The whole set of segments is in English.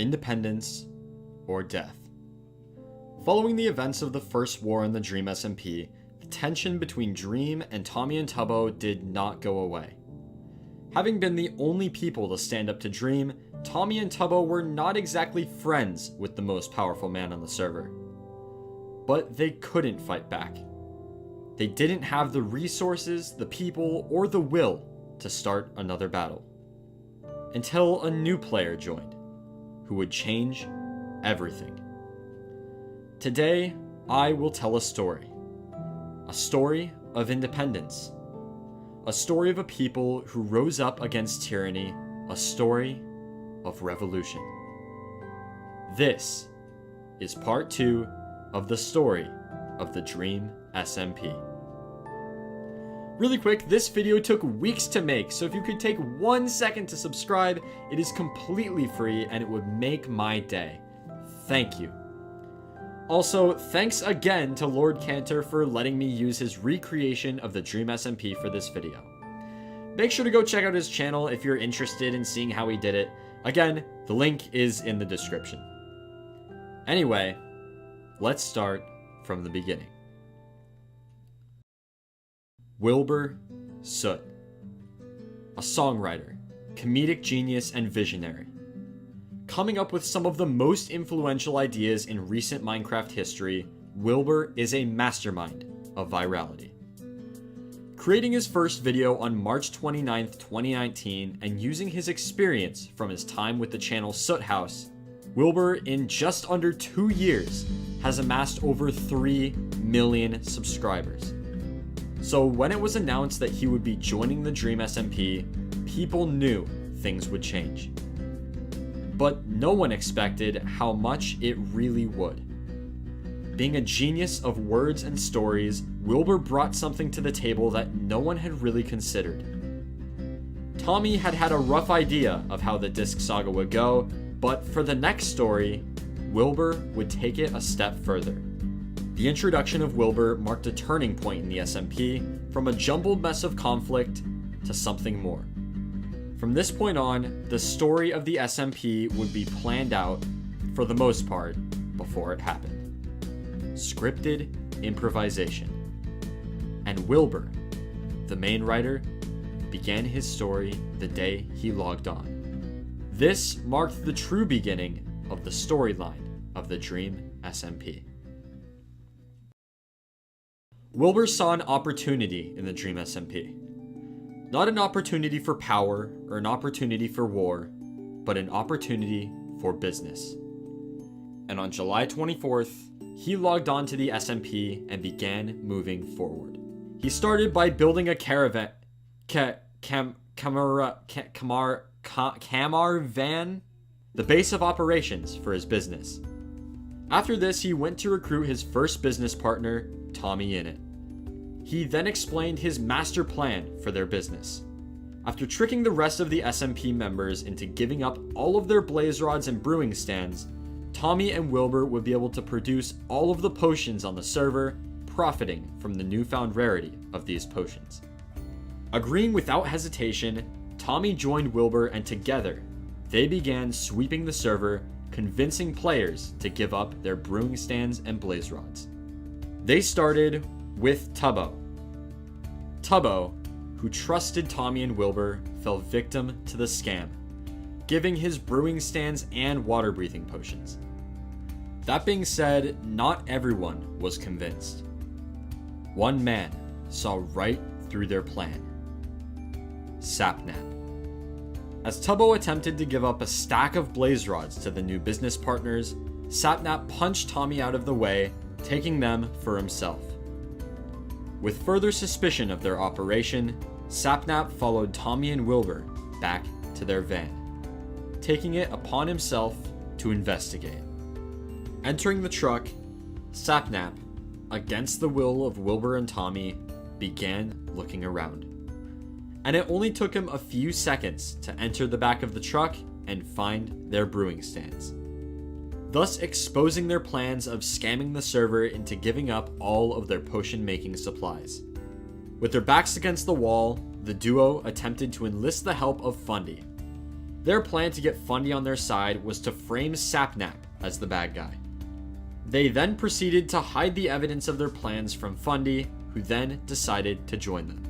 independence, or death. Following the events of the first war in the Dream SMP, the tension between Dream and Tommy and Tubbo did not go away. Having been the only people to stand up to Dream, Tommy and Tubbo were not exactly friends with the most powerful man on the server. But they couldn't fight back. They didn't have the resources, the people, or the will to start another battle. Until a new player joined, who would change everything. Today, I will tell a story of independence, a story of a people who rose up against tyranny, a story of revolution. This is part 2 of the story of the Dream SMP. Really quick, this video took weeks to make, so if you could take 1 second to subscribe, it is completely free and it would make my day. Thank you. Also, thanks again to Lord Cantor for letting me use his recreation of the Dream SMP for this video. Make sure to go check out his channel if you're interested in seeing how he did it. Again, the link is in the description. Anyway, let's start from the beginning. Wilbur Soot, a songwriter, comedic genius, and visionary. Coming up with some of the most influential ideas in recent Minecraft history, Wilbur is a mastermind of virality. Creating his first video on March 29th, 2019, and using his experience from his time with the channel Soot House, Wilbur, in just under 2 years, has amassed over 3 million subscribers. So when it was announced that he would be joining the Dream SMP, people knew things would change. But no one expected how much it really would. Being a genius of words and stories, Wilbur brought something to the table that no one had really considered. Tommy had had a rough idea of how the Disc Saga would go, but for the next story, Wilbur would take it a step further. The introduction of Wilbur marked a turning point in the SMP, from a jumbled mess of conflict to something more. From this point on, the story of the SMP would be planned out, for the most part, before it happened. Scripted improvisation. And Wilbur, the main writer, began his story the day he logged on. This marked the true beginning of the storyline of the Dream SMP. Wilbur saw an opportunity in the Dream SMP. Not an opportunity for power or an opportunity for war, but an opportunity for business. And on July 24th, he logged on to the SMP and began moving forward. He started by building a caravan, van, the base of operations for his business. After this, he went to recruit his first business partner, tommyinnit. He then explained his master plan for their business. After tricking the rest of the SMP members into giving up all of their blaze rods and brewing stands, Tommy and Wilbur would be able to produce all of the potions on the server, profiting from the newfound rarity of these potions. Agreeing without hesitation, Tommy joined Wilbur, and together, they began sweeping the server, convincing players to give up their brewing stands and blaze rods. They started with Tubbo. Tubbo, who trusted Tommy and Wilbur, fell victim to the scam, giving his brewing stands and water breathing potions. That being said, not everyone was convinced. One man saw right through their plan. Sapnap. As Tubbo attempted to give up a stack of blaze rods to the new business partners, Sapnap punched Tommy out of the way, taking them for himself. With further suspicion of their operation, Sapnap followed Tommy and Wilbur back to their van, taking it upon himself to investigate. Entering the truck, Sapnap, against the will of Wilbur and Tommy, began looking around. And it only took him a few seconds to enter the back of the truck and find their brewing stands, thus exposing their plans of scamming the server into giving up all of their potion-making supplies. With their backs against the wall, the duo attempted to enlist the help of Fundy. Their plan to get Fundy on their side was to frame Sapnap as the bad guy. They then proceeded to hide the evidence of their plans from Fundy, who then decided to join them.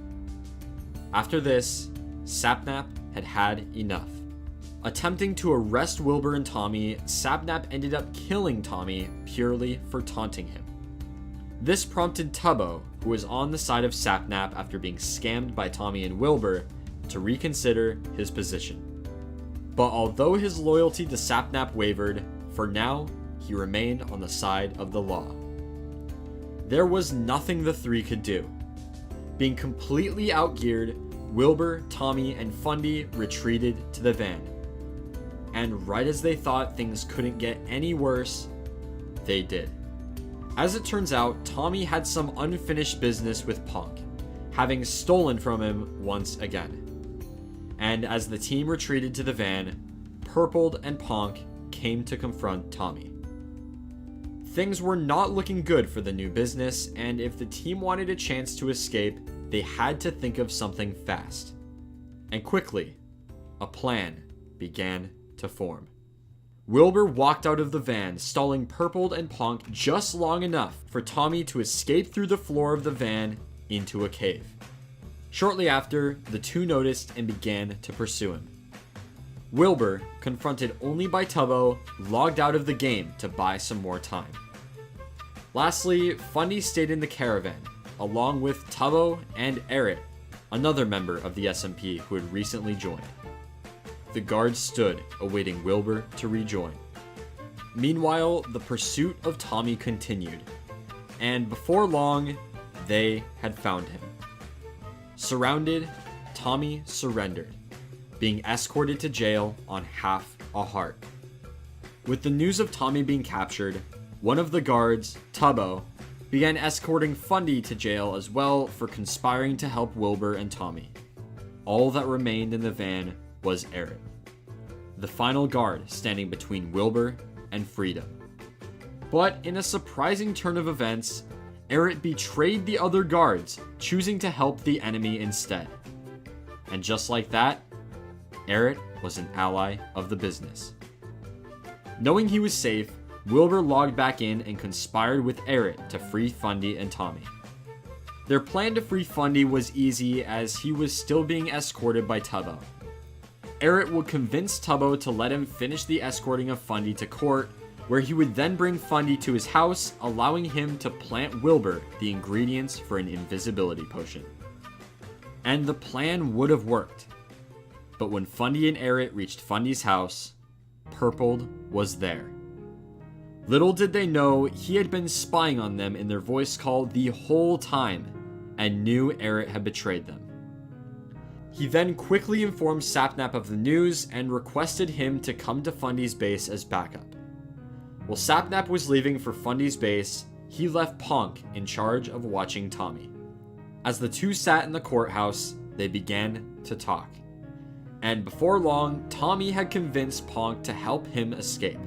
After this, Sapnap had had enough. Attempting to arrest Wilbur and Tommy, Sapnap ended up killing Tommy purely for taunting him. This prompted Tubbo, who was on the side of Sapnap after being scammed by Tommy and Wilbur, to reconsider his position. But although his loyalty to Sapnap wavered, for now, he remained on the side of the law. There was nothing the three could do. Being completely outgeared, Wilbur, Tommy, and Fundy retreated to the van. And right as they thought things couldn't get any worse, they did. As it turns out, Tommy had some unfinished business with Punk, having stolen from him once again. And as the team retreated to the van, Purpled and Punk came to confront Tommy. Things were not looking good for the new business, and if the team wanted a chance to escape, they had to think of something fast. And quickly, a plan began to form. Wilbur walked out of the van, stalling Purpled and Punk just long enough for Tommy to escape through the floor of the van into a cave. Shortly after, the two noticed and began to pursue him. Wilbur, confronted only by Tubbo, logged out of the game to buy some more time. Lastly, Fundy stayed in the caravan, along with Tubbo and Erit, another member of the SMP who had recently joined. The guards stood, awaiting Wilbur to rejoin. Meanwhile, the pursuit of Tommy continued, and before long, they had found him. Surrounded, Tommy surrendered, being escorted to jail on half a heart. With the news of Tommy being captured, one of the guards, Tubbo, began escorting Fundy to jail as well for conspiring to help Wilbur and Tommy. All that remained in the van was Erit, the final guard standing between Wilbur and freedom. But in a surprising turn of events, Erit betrayed the other guards, choosing to help the enemy instead. And just like that, Erit was an ally of the business. Knowing he was safe, Wilbur logged back in and conspired with Erit to free Fundy and Tommy. Their plan to free Fundy was easy as he was still being escorted by Tubbo. Erit would convince Tubbo to let him finish the escorting of Fundy to court, where he would then bring Fundy to his house, allowing him to plant Wilbur the ingredients for an invisibility potion. And the plan would have worked. But when Fundy and Erit reached Fundy's house, Purpled was there. Little did they know he had been spying on them in their voice call the whole time, and knew Erit had betrayed them. He then quickly informed Sapnap of the news and requested him to come to Fundy's base as backup. While Sapnap was leaving for Fundy's base, he left Punk in charge of watching Tommy. As the two sat in the courthouse, they began to talk. And before long, Tommy had convinced Punk to help him escape.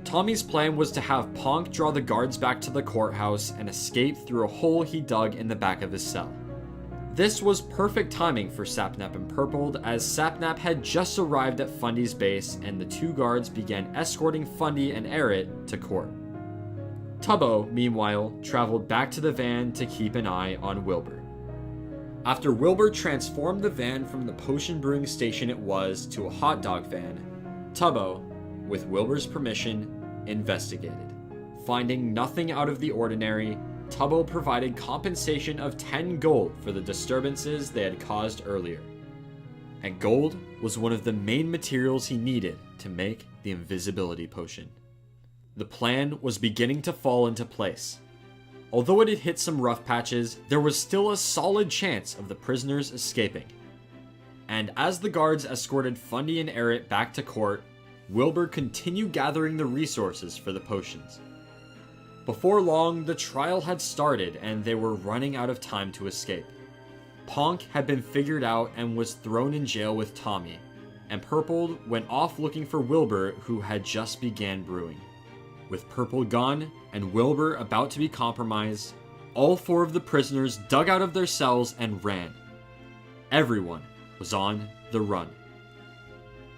Tommy's plan was to have Punk draw the guards back to the courthouse and escape through a hole he dug in the back of his cell. This was perfect timing for Sapnap and Purpled, as Sapnap had just arrived at Fundy's base and the two guards began escorting Fundy and Erit to court. Tubbo, meanwhile, traveled back to the van to keep an eye on Wilbur. After Wilbur transformed the van from the potion brewing station it was to a hot dog van, Tubbo, with Wilbur's permission, investigated. Finding nothing out of the ordinary, Tubbo provided compensation of 10 gold for the disturbances they had caused earlier. And gold was one of the main materials he needed to make the invisibility potion. The plan was beginning to fall into place. Although it had hit some rough patches, there was still a solid chance of the prisoners escaping. And as the guards escorted Fundy and Erit back to court, Wilbur continued gathering the resources for the potions. Before long, the trial had started and they were running out of time to escape. Punk had been figured out and was thrown in jail with Tommy, and Purpled went off looking for Wilbur, who had just began brewing. With Purpled gone and Wilbur about to be compromised, all 4 of the prisoners dug out of their cells and ran. Everyone was on the run.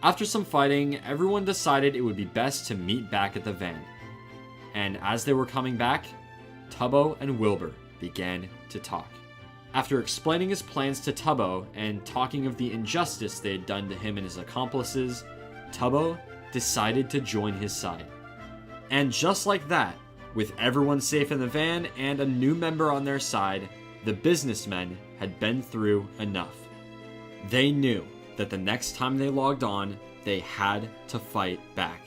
After some fighting, everyone decided it would be best to meet back at the van. And as they were coming back, Tubbo and Wilbur began to talk. After explaining his plans to Tubbo and talking of the injustice they had done to him and his accomplices, Tubbo decided to join his side. And just like that, with everyone safe in the van and a new member on their side, the businessmen had been through enough. They knew that the next time they logged on, they had to fight back.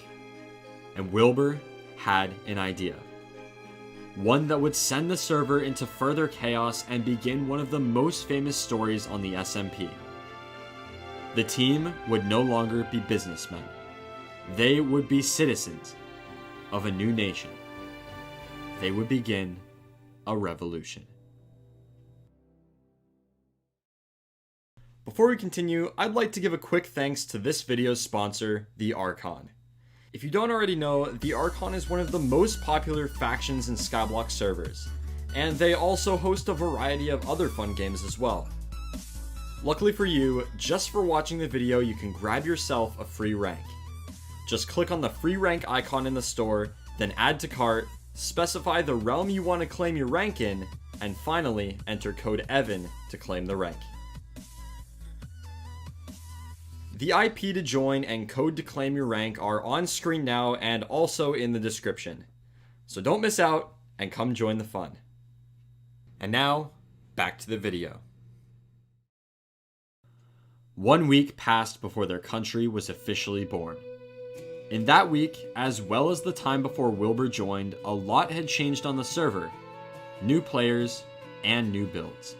And Wilbur had an idea. One that would send the server into further chaos and begin one of the most famous stories on the SMP. The team would no longer be businessmen. They would be citizens of a new nation. They would begin a revolution. Before we continue, I'd like to give a quick thanks to this video's sponsor, the Archon. If you don't already know, the Archon is one of the most popular factions in Skyblock servers, and they also host a variety of other fun games as well. Luckily for you, just for watching the video, you can grab yourself a free rank. Just click on the free rank icon in the store, then add to cart, specify the realm you want to claim your rank in, and finally enter code EVAN to claim the rank. The IP to join and code to claim your rank are on screen now and also in the description. So don't miss out and come join the fun. And now, back to the video. 1 week passed before their country was officially born. In that week, as well as the time before Wilbur joined, a lot had changed on the server. New players and new builds.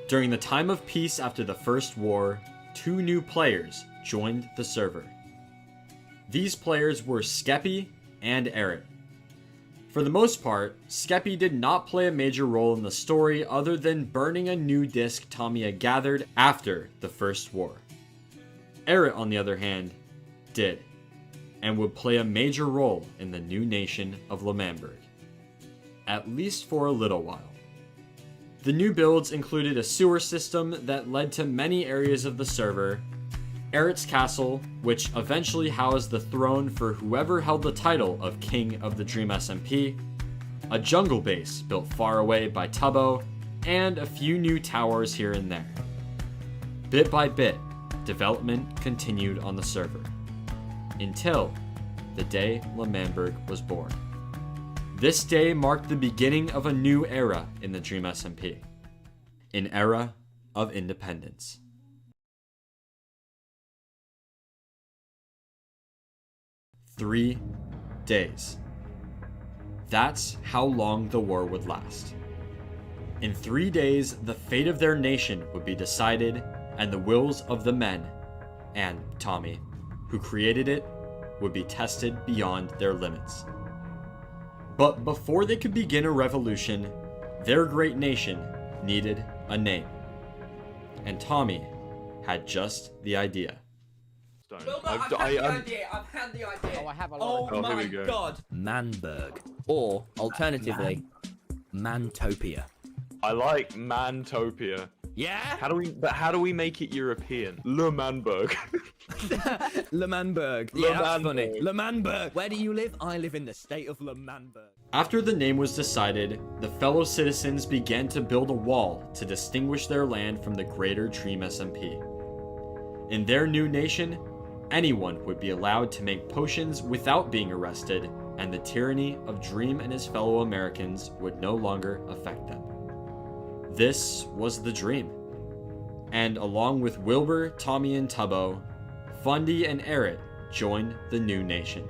During the time of peace after the First War, 2 new players joined the server. These players were Skeppy and Erit. For the most part, Skeppy did not play a major role in the story other than burning a new disc Tommy had gathered after the First War. Erit, on the other hand, did, and would play a major role in the new nation of L'Manberg, at least for a little while. The new builds included a sewer system that led to many areas of the server, Erit's castle, which eventually housed the throne for whoever held the title of King of the Dream SMP, a jungle base built far away by Tubbo, and a few new towers here and there. Bit by bit, development continued on the server, until the day L'Manberg was born. This day marked the beginning of a new era in the Dream SMP, an era of independence. "3 days. That's how long the war would last. In 3 days, the fate of their nation would be decided, and the wills of the men, and Tommy, who created it, would be tested beyond their limits. But before they could begin a revolution, their great nation needed a name. And Tommy had just the idea. I've had the idea. Oh, I have a lot. Oh my god. Manberg, or alternatively, Mantopia. I like Mantopia. Yeah? How do we make it European? L'Manberg. L'Manberg. Yeah, that's funny. L'Manberg. Where do you live? I live in the state of L'Manberg. After the name was decided, the fellow citizens began to build a wall to distinguish their land from the greater Dream SMP. In their new nation, anyone would be allowed to make potions without being arrested, and the tyranny of Dream and his fellow Americans would no longer affect them. This was the dream. And along with Wilbur, Tommy, and Tubbo, Fundy and Erit joined the new nation.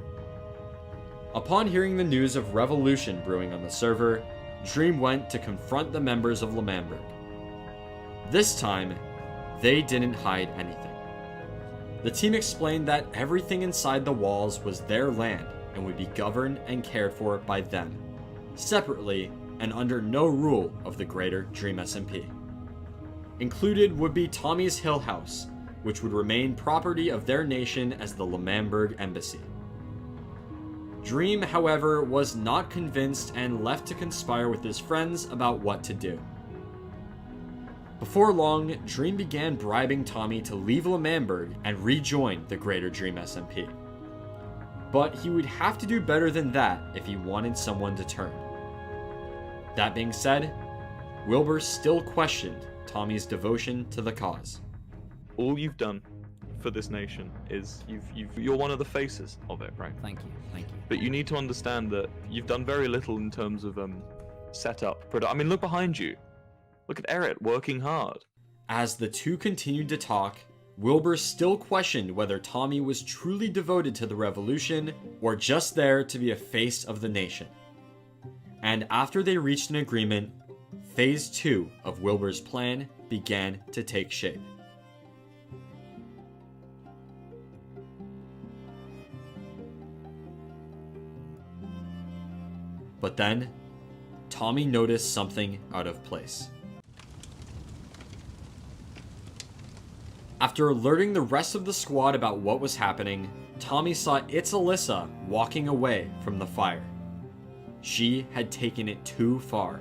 Upon hearing the news of revolution brewing on the server, Dream went to confront the members of L'Manberg. This time, they didn't hide anything. The team explained that everything inside the walls was their land and would be governed and cared for by them, separately and under no rule of the greater Dream SMP. Included would be Tommy's Hill House, which would remain property of their nation as the L'Manberg Embassy. Dream, however, was not convinced and left to conspire with his friends about what to do. Before long, Dream began bribing Tommy to leave L'Manberg and rejoin the Greater Dream SMP. But he would have to do better than that if he wanted someone to turn. That being said, Wilbur still questioned Tommy's devotion to the cause. All you've done for this nation is you're one of the faces of it, right? Thank you. But you need to understand that you've done very little in terms of setup. I mean, look behind you. Look at Eret working hard. As the two continued to talk, Wilbur still questioned whether Tommy was truly devoted to the revolution or just there to be a face of the nation. And after they reached an agreement, Phase 2 of Wilbur's plan began to take shape. But then, Tommy noticed something out of place. After alerting the rest of the squad about what was happening, Tommy saw It's Alyssa walking away from the fire. She had taken it too far.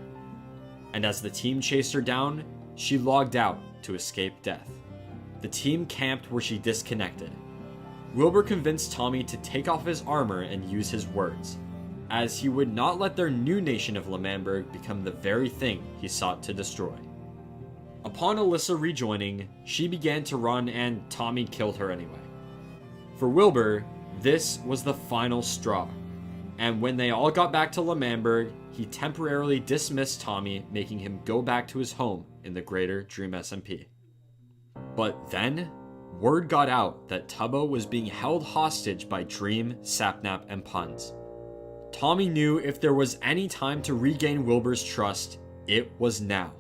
And as the team chased her down, she logged out to escape death. The team camped where she disconnected. Wilbur convinced Tommy to take off his armor and use his words, as he would not let their new nation of L'Manberg become the very thing he sought to destroy. Upon Alyssa rejoining, she began to run and Tommy killed her anyway. For Wilbur, this was the final straw, and when they all got back to L'Manberg, he temporarily dismissed Tommy, making him go back to his home in the Greater Dream SMP. But then, word got out that Tubbo was being held hostage by Dream, Sapnap, and Puns. Tommy knew if there was any time to regain Wilbur's trust, it was now.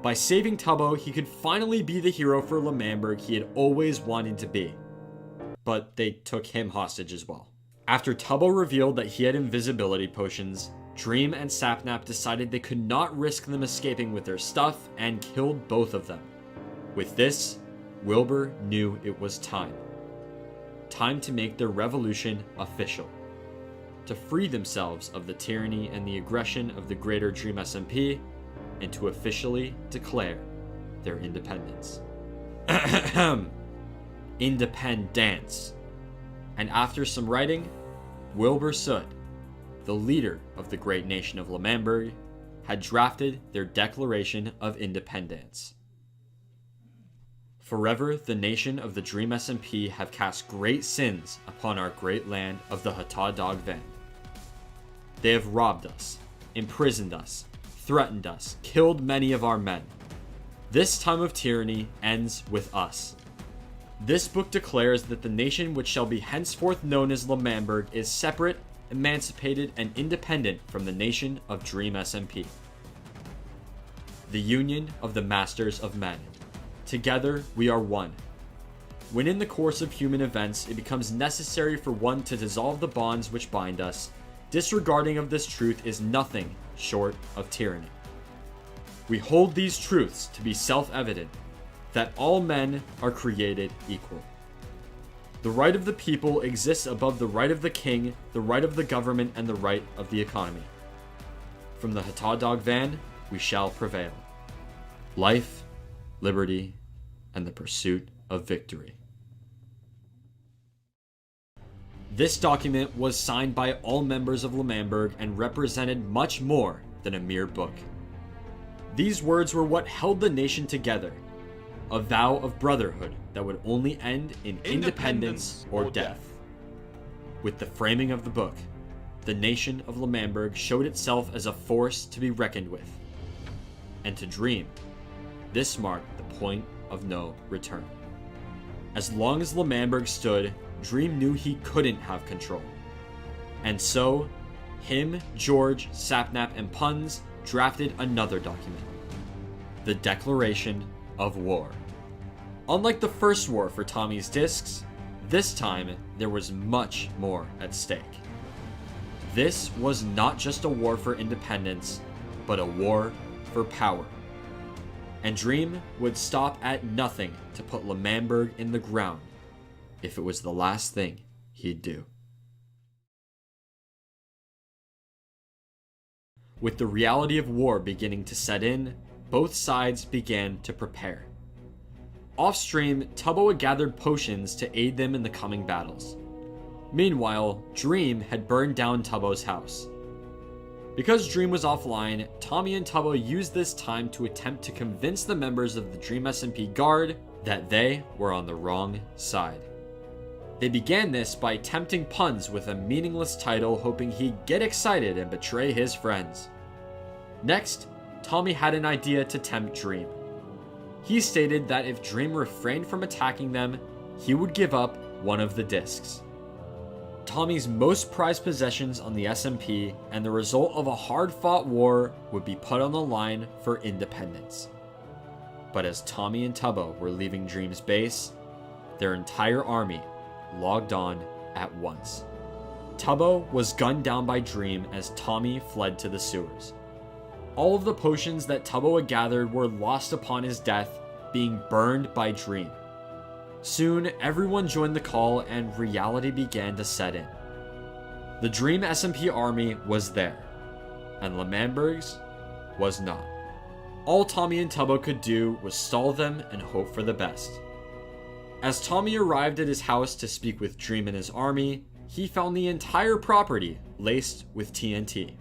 By saving Tubbo, he could finally be the hero for L'Manberg he had always wanted to be. But they took him hostage as well. After Tubbo revealed that he had invisibility potions, Dream and Sapnap decided they could not risk them escaping with their stuff and killed both of them. With this, Wilbur knew it was time. Time to make their revolution official. To free themselves of the tyranny and the aggression of the Greater Dream SMP, and to officially declare their independence. Independence. And after some writing, Wilbur Sood, the leader of the great nation of L'Manberg, had drafted their Declaration of Independence. Forever the nation of the Dream SMP have cast great sins upon our great land of the Hatah Van. They have robbed us, imprisoned us, threatened us, killed many of our men. This time of tyranny ends with us. This book declares that the nation which shall be henceforth known as L'Manberg is separate, emancipated, and independent from the nation of Dream SMP. The union of the masters of men. Together we are one. When in the course of human events it becomes necessary for one to dissolve the bonds which bind us, disregarding of this truth is nothing short of tyranny. We hold these truths to be self-evident, that all men are created equal. The right of the people exists above the right of the king, the right of the government, and the right of the economy. From the Hatah Van, we shall prevail. Life, liberty, and the pursuit of victory. This document was signed by all members of L'Manberg and represented much more than a mere book. These words were what held the nation together, a vow of brotherhood that would only end in independence or death. With the framing of the book, the nation of L'Manberg showed itself as a force to be reckoned with. And to Dream, this marked the point of no return. As long as L'Manberg stood, Dream knew he couldn't have control. And so, him, George, Sapnap, and Puns drafted another document. The Declaration of War. Unlike the first war for Tommy's discs, this time there was much more at stake. This was not just a war for independence, but a war for power. And Dream would stop at nothing to put L'Manberg in the ground, if it was the last thing he'd do. With the reality of war beginning to set in, both sides began to prepare. Off-stream, Tubbo had gathered potions to aid them in the coming battles. Meanwhile, Dream had burned down Tubbo's house. Because Dream was offline, Tommy and Tubbo used this time to attempt to convince the members of the Dream SMP Guard that they were on the wrong side. They began this by attempting puns with a meaningless title, hoping he'd get excited and betray his friends. Next, Tommy had an idea to tempt Dream. He stated that if Dream refrained from attacking them, he would give up one of the discs. Tommy's most prized possessions on the SMP and the result of a hard-fought war would be put on the line for independence. But as Tommy and Tubbo were leaving Dream's base, their entire army logged on at once. Tubbo was gunned down by Dream as Tommy fled to the sewers. All of the potions that Tubbo had gathered were lost upon his death, being burned by Dream. Soon, everyone joined the call and reality began to set in. The Dream SMP army was there, and L'Manberg's was not. All Tommy and Tubbo could do was stall them and hope for the best. As Tommy arrived at his house to speak with Dream and his army, he found the entire property laced with TNT.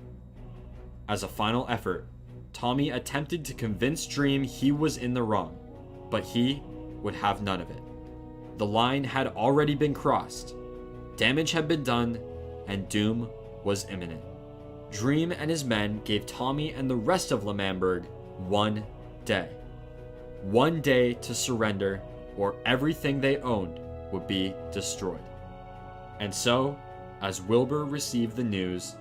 As a final effort, Tommy attempted to convince Dream he was in the wrong, but he would have none of it. The line had already been crossed, damage had been done, and doom was imminent. Dream and his men gave Tommy and the rest of L'Manberg 1 day. 1 day to surrender, or everything they owned would be destroyed. And so, as Wilbur received the news,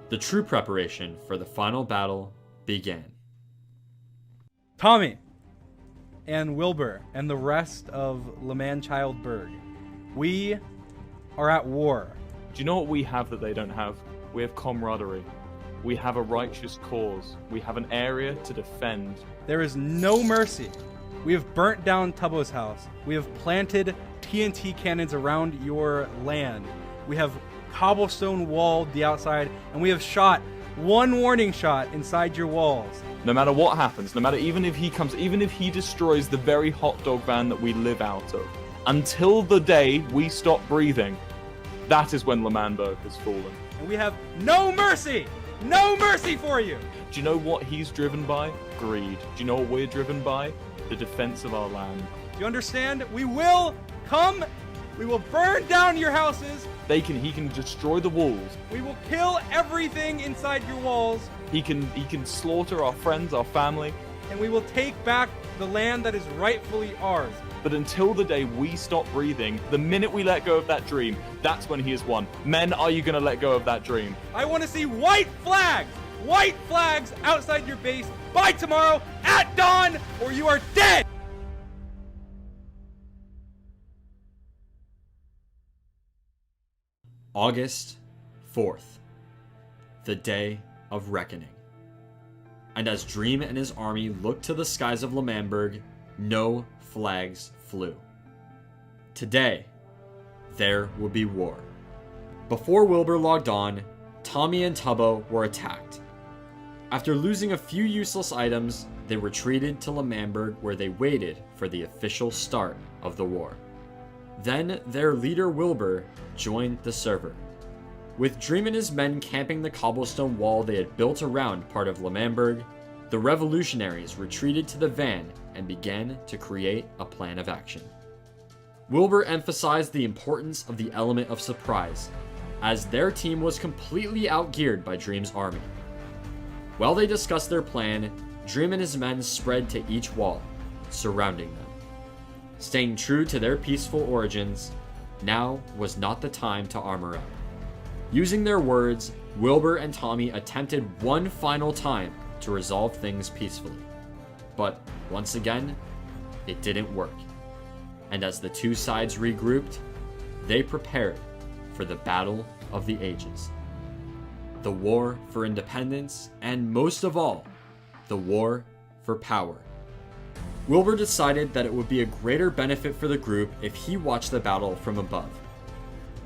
the true preparation for the final battle began. Tommy and Wilbur and the rest of L'Manchildberg, we are at war. Do you know what we have that they don't have? We have camaraderie. We have a righteous cause. We have an area to defend. There is no mercy. We have burnt down Tubbo's house. We have planted TNT cannons around your land. We have cobblestone walled the outside, and we have shot 1 warning shot inside your walls. No matter what happens, no matter even if he destroys the very hot dog van that we live out of, until the day we stop breathing, that is when L'Manberg has fallen. And we have no mercy! No mercy for you! Do you know what he's driven by? Greed. Do you know what we're driven by? The defense of our land. Do you understand? We will come, we will burn down your houses. He can destroy the walls. We will kill everything inside your walls. He can slaughter our friends, our family. And we will take back the land that is rightfully ours. But until the day we stop breathing, the minute we let go of that dream, that's when he has won. Men, are you going to let go of that dream? I want to see white flags! White flags outside your base by tomorrow at dawn, or you are dead! August 4th, the day of reckoning. And as Dream and his army looked to the skies of L'Manberg, no flags flew. Today, there would be war. Before Wilbur logged on, Tommy and Tubbo were attacked. After losing a few useless items, they retreated to L'Manberg, where they waited for the official start of the war. Then their leader Wilbur joined the server. With Dream and his men camping the cobblestone wall they had built around part of L'Manberg, the revolutionaries retreated to the van and began to create a plan of action. Wilbur emphasized the importance of the element of surprise, as their team was completely outgeared by Dream's army. While they discussed their plan, Dream and his men spread to each wall, surrounding them. Staying true to their peaceful origins, now was not the time to armor up. Using their words, Wilbur and Tommy attempted one final time to resolve things peacefully. But once again, it didn't work. And as the two sides regrouped, they prepared for the Battle of the Ages. The war for independence, and most of all, the war for power. Wilbur decided that it would be a greater benefit for the group if he watched the battle from above.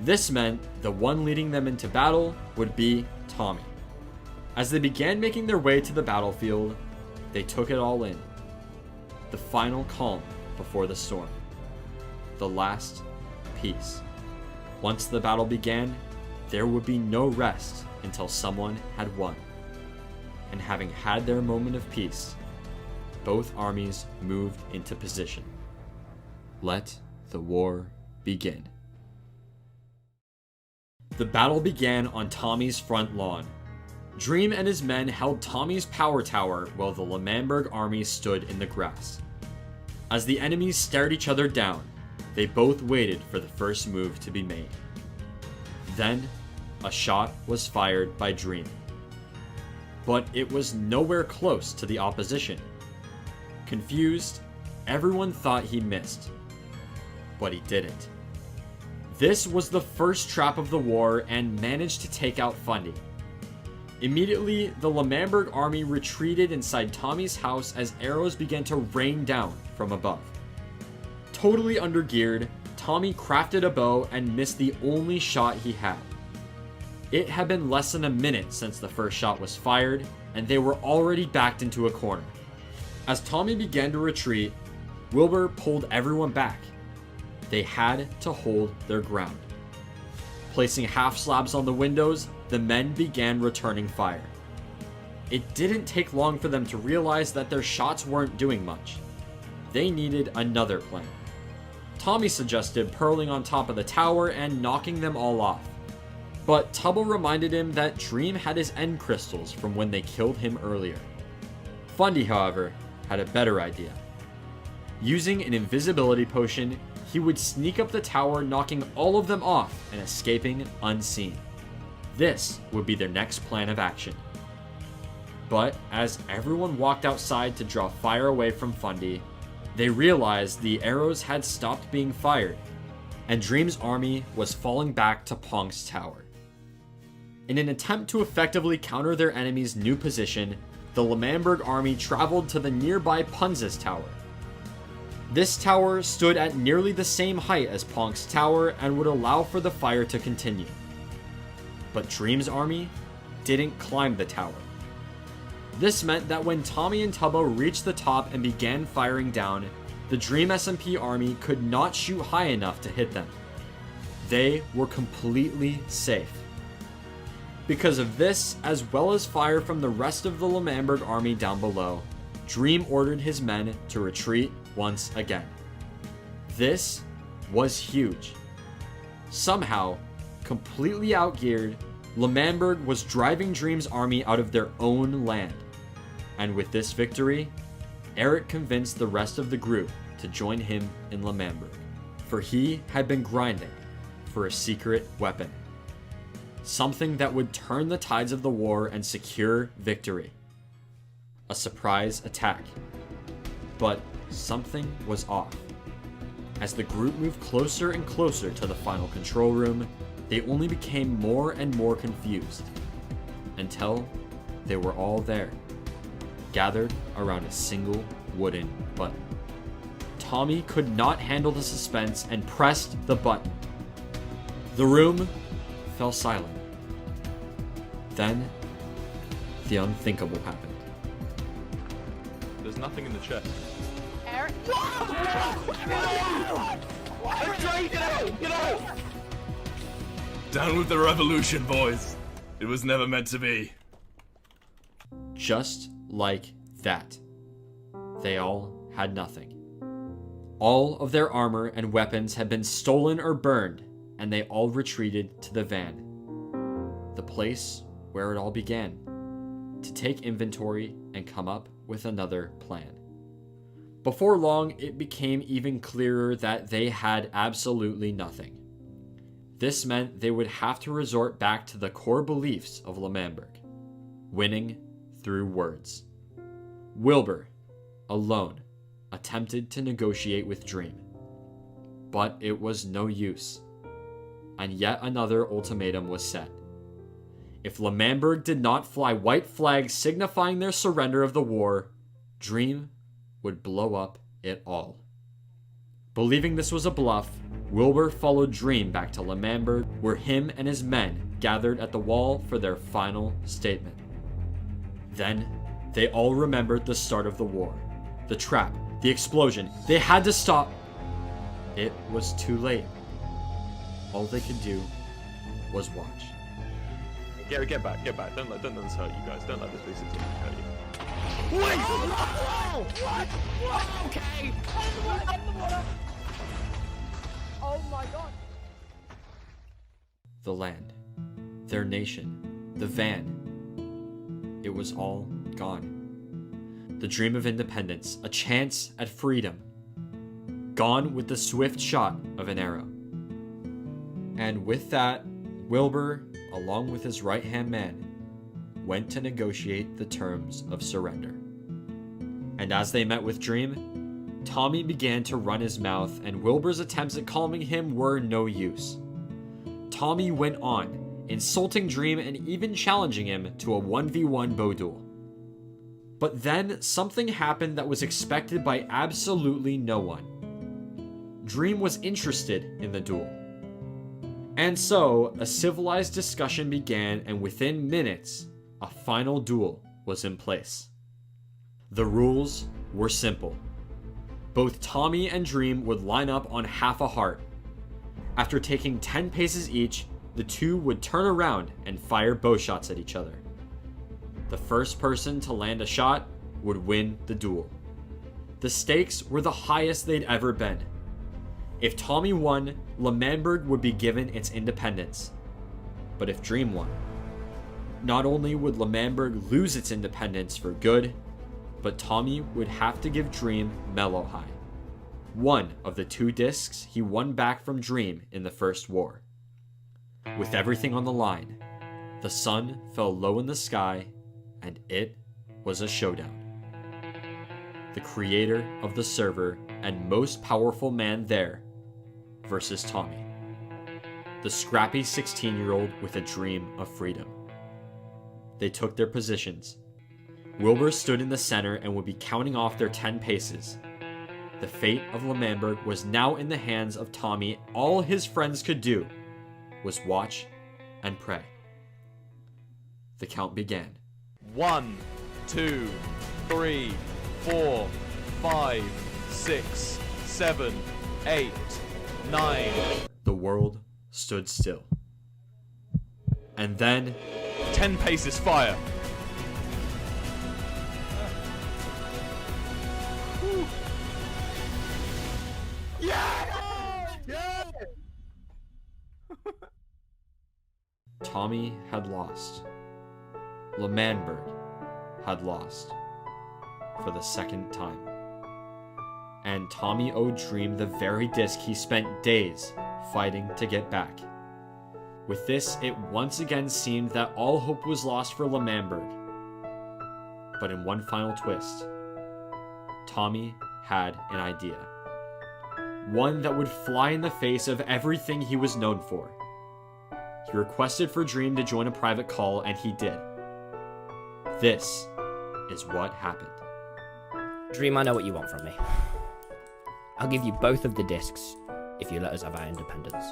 This meant the one leading them into battle would be Tommy. As they began making their way to the battlefield, They took it all in. The final calm before the storm. The last peace. Once the battle began, there would be no rest until someone had won. And having had their moment of peace, both armies moved into position. Let the war begin. The battle began on Tommy's front lawn. Dream and his men held Tommy's power tower while the L'Manberg army stood in the grass. As the enemies stared each other down, they both waited for the first move to be made. Then, a shot was fired by Dream. But it was nowhere close to the opposition. Confused, everyone thought he missed. But he didn't. This was the first trap of the war and managed to take out Fundy. Immediately, the L'Manberg army retreated inside Tommy's house as arrows began to rain down from above. Totally undergeared, Tommy crafted a bow and missed the only shot he had. It had been less than a minute since the first shot was fired, and they were already backed into a corner. As Tommy began to retreat, Wilbur pulled everyone back. They had to hold their ground. Placing half slabs on the windows, the men began returning fire. It didn't take long for them to realize that their shots weren't doing much. They needed another plan. Tommy suggested purling on top of the tower and knocking them all off. But Tubbo reminded him that Dream had his end crystals from when they killed him earlier. Fundy, however, had a better idea. Using an invisibility potion, he would sneak up the tower, knocking all of them off and escaping unseen. This would be their next plan of action. But as everyone walked outside to draw fire away from Fundy, they realized the arrows had stopped being fired, and Dream's army was falling back to Ponk's tower. In an attempt to effectively counter their enemy's new position, the L'Manberg army traveled to the nearby Punza's tower. This tower stood at nearly the same height as Ponk's tower and would allow for the fire to continue. But Dream's army didn't climb the tower. This meant that when Tommy and Tubbo reached the top and began firing down, the Dream SMP army could not shoot high enough to hit them. They were completely safe. Because of this, as well as fire from the rest of the L'Manberg army down below, Dream ordered his men to retreat once again. This was huge. Somehow, completely outgeared, L'Manberg was driving Dream's army out of their own land. And with this victory, Eric convinced the rest of the group to join him in L'Manberg, for he had been grinding for a secret weapon. Something that would turn the tides of the war and secure victory. A surprise attack. But something was off. As the group moved closer and closer to the final control room, they only became more and more confused. Until they were all there, gathered around a single wooden button. Tommy could not handle the suspense and pressed the button. The room fell silent. Then, the unthinkable happened. There's nothing in the chest. Eric? Down with the revolution, boys. It was never meant to be. Just like that, they all had nothing. All of their armor and weapons had been stolen or burned, and they all retreated to the van. The place where it all began, to take inventory and come up with another plan. Before long, it became even clearer that they had absolutely nothing. This meant they would have to resort back to the core beliefs of L'Manberg, winning through words. Wilbur, alone, attempted to negotiate with Dream, but it was no use, and yet another ultimatum was set. If L'Manberg did not fly white flags signifying their surrender of the war, Dream would blow up it all. Believing this was a bluff, Wilbur followed Dream back to L'Manberg, where him and his men gathered at the wall for their final statement. Then, They all remembered the start of the war. The trap, the explosion. They had to stop. It was too late. All they could do was watch. Get back. Don't let this hurt you guys. Don't let this be something hurt you. Wait! What? Okay! Oh my god. The land, their nation, the van. It was all gone. The dream of independence, a chance at freedom, gone with the swift shot of an arrow. And with that, Wilbur, along with his right-hand man, went to negotiate the terms of surrender. And as they met with Dream, Tommy began to run his mouth, and Wilbur's attempts at calming him were no use. Tommy went on, insulting Dream and even challenging him to a 1v1 bow duel. But then something happened that was expected by absolutely no one. Dream was interested in the duel. And so, a civilized discussion began, and within minutes, a final duel was in place. The rules were simple. Both Tommy and Dream would line up on half a heart. After taking 10 paces each, the two would turn around and fire bow shots at each other. The first person to land a shot would win the duel. The stakes were the highest they'd ever been. If Tommy won, L'Manberg would be given its independence. But if Dream won, not only would L'Manberg lose its independence for good, but Tommy would have to give Dream Mellow High, one of the 2 discs he won back from Dream in the First War. With everything on the line, the sun fell low in the sky, and it was a showdown. The creator of the server and most powerful man there versus Tommy, the scrappy 16-year-old with a dream of freedom. They took their positions. Wilbur stood in the center and would be counting off their 10 paces. The fate of L'Manberg was now in the hands of Tommy. All his friends could do was watch and pray. The count began. 1, 2, 3, 4, 5, 6, 7, 8, 9. The world stood still. And then 10 paces fire. Tommy had lost. L'Manberg had lost for the second time. And Tommy owed Dream the very disc he spent days fighting to get back. With this, it once again seemed that all hope was lost for L'Manberg. But in one final twist, Tommy had an idea. One that would fly in the face of everything he was known for. He requested for Dream to join a private call, and he did. This is what happened. Dream, I know what you want from me. I'll give you both of the discs if you let us have our independence.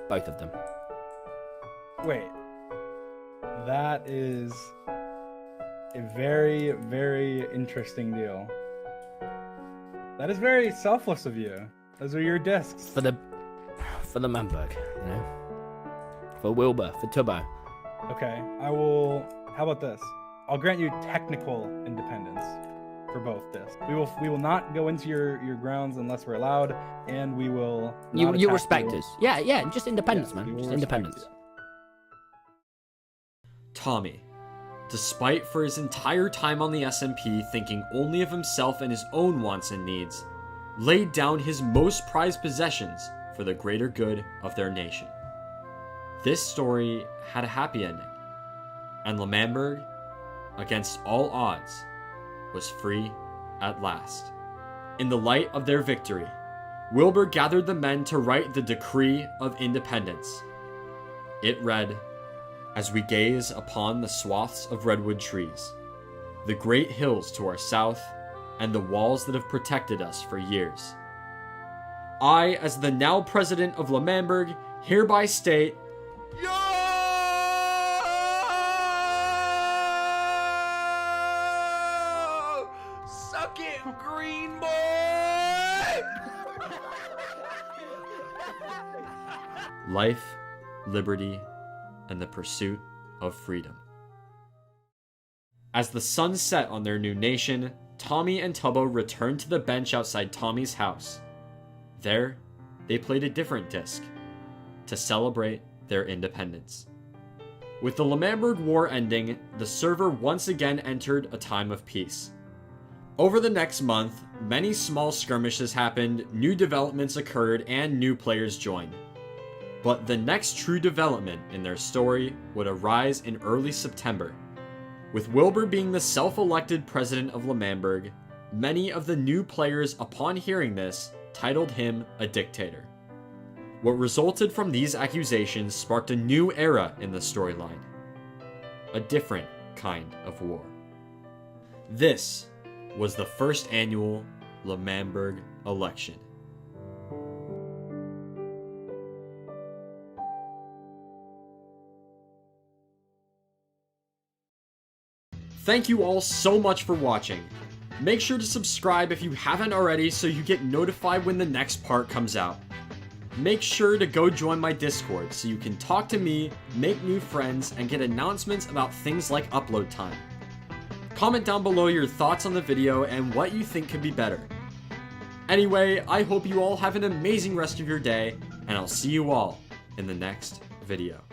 Both of them. Wait. That is a very, very interesting deal. That is very selfless of you. Those are your discs. For the Manberg, you know? For Wilbur, for Tubbo. Okay, I will... How about this? I'll grant you technical independence for both discs. We will not go into your grounds unless we're allowed, and we will not You attack respect you. us. Yeah, just independence, Yes, we man. will Just respect independence. you. Tommy, despite for his entire time on the SMP thinking only of himself and his own wants and needs, laid down his most prized possessions for the greater good of their nation. This story had a happy ending, and L'Manberg, against all odds, was free at last. In the light of their victory, Wilbur gathered the men to write the Decree of Independence. It read, "As we gaze upon the swaths of redwood trees, the great hills to our south, and the walls that have protected us for years, I, as the now president of L'Manberg, hereby state fucking green boy! Life, liberty, and the pursuit of freedom. As the sun set on their new nation, Tommy and Tubbo returned to the bench outside Tommy's house. There, they played a different disc to celebrate their independence. With the L'Manberg War ending, the server once again entered a time of peace. Over the next month, many small skirmishes happened, new developments occurred, and new players joined. But the next true development in their story would arise in early September. With Wilbur being the self-elected president of L'Manberg, many of the new players upon hearing this titled him a dictator. What resulted from these accusations sparked a new era in the storyline. A different kind of war. This was the first annual L'Manberg election. Thank you all so much for watching. Make sure to subscribe if you haven't already so you get notified when the next part comes out. Make sure to go join my Discord so you can talk to me, make new friends, and get announcements about things like upload time. Comment down below your thoughts on the video and what you think could be better. Anyway, I hope you all have an amazing rest of your day, and I'll see you all in the next video.